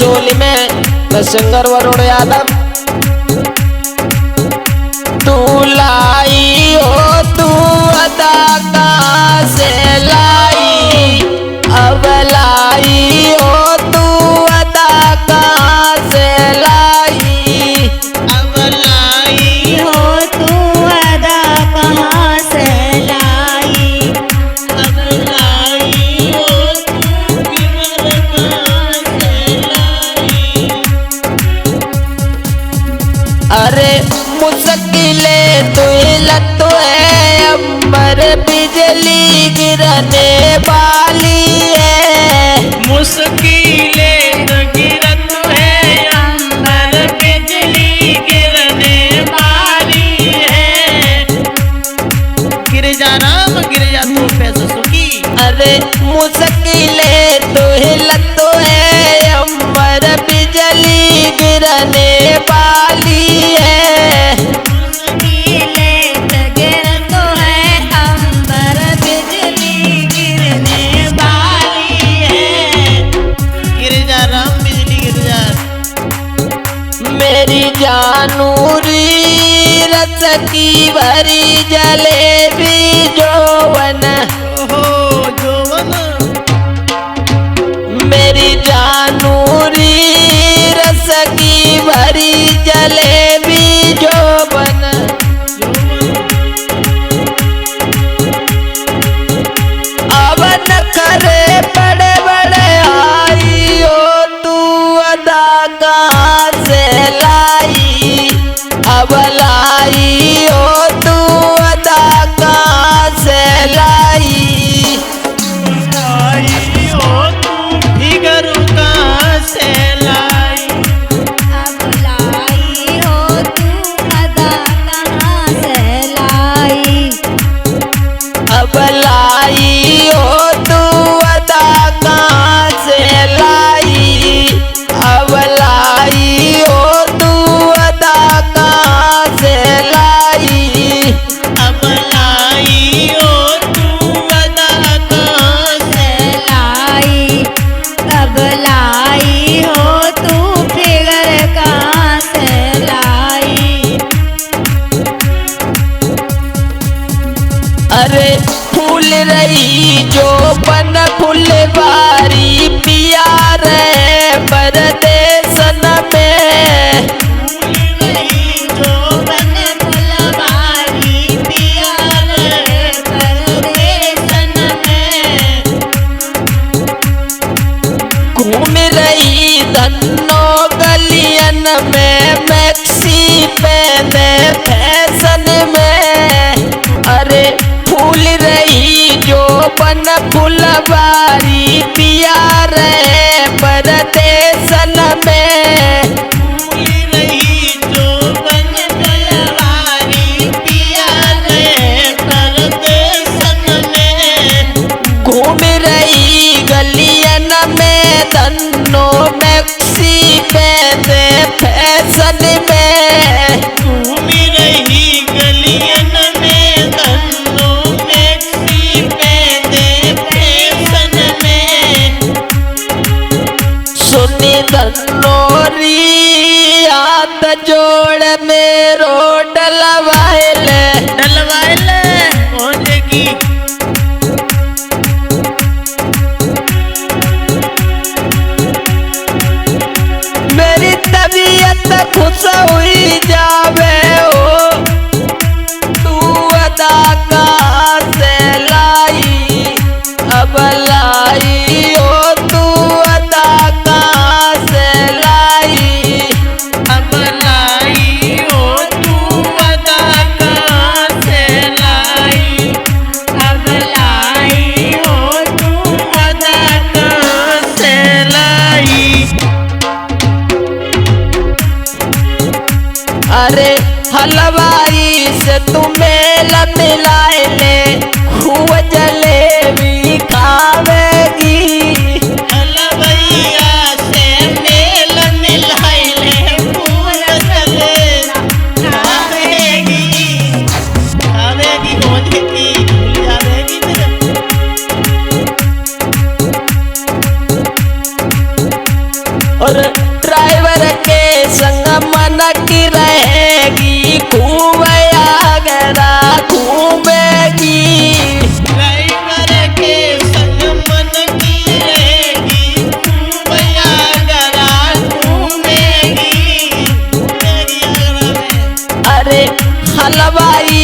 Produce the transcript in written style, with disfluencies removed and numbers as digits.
सोली में मैं सिंगर वरुण यादव। तू लाई हो तू अदा कहाँ से लाई, अब लाई हो तू अदा कहाँ से लाई, अब लाई हो तू अदा कहाँ से लाई, अब लाई हो तू किमर कहाँ से लाई। अरे मुश्किले तो लत है अंबर बिजली गिरने वाली है, मुश्किले तो गिरत है अंबर बिजली गिरने वाली है। गिर जा राम गिर जा तू पैसा सुखी। अरे मुश्किले तो लत है अंबर बिजली गिरने वाली है, मेरी जानूरी रस की भरी जलेबी जोवन, जोवन मेरी जानूरी रस की भरी जलेबी जोवन, अब नखरे बड़े बड़े आई हो तू अदा कहाँ से लाई, अब लाई हो तू अदा कहाँ से लाई, लाई हो तू फिगर कहाँ से लाई, अब लाई हो तू अदा कहाँ से लाई, अब लाई हो तू अदा कहाँ से लाई, अब लाई हो तू अदा कहाँ से लाई, अब लाई हो तू अदा कहाँ से लाई, अब लाई हो तू फिगर कहाँ से लाई। अरे फूल रही जो बन फुलवारी पिया रे परदेसन में, जो बन फुलवारी पिया रे परदेसन में, घूम रही धन्नो गलियन में मैक्सी पहने फैशन में, अरे फूल रही जो बन फुलवारी पिया रे परदेसन में, फूल रही जो बन फुलवारी पिया रे परदेसन में, घूम रही गलियन में धन्नो मैक्सी पहने फैशन में, घूम रही गलियन में धन्नो मैक्सी पहने फैशन में। सुनी धन्नोरी हाथ जोड़ मेरो डलवाइले, डलवाइले पहुंचेगी मेरी तबीयत खुश हुई जावे हो तू अदा कहाँ से लाई, अब लाई हो तू अदा कहाँ से लाई, अब लाई हो तू अदा कहाँ से लाई, अब लाई हो तू अदा कहाँ से लाई। अरे हलवाई से तुम्हें मिलाए ले खूब जलेबी खावेगी, हलवैया से मेल मिलाइले फूल जलेबी खावेगी, खावेगी पहुंचेगी भूल जावेगी और मन की रहेगी खूब आगरा घूमेगी। ड्राइवर के संग मन की रहेगी खूब आगरा घूमेगी। घूमेगी आगरा में। अरे हलवाई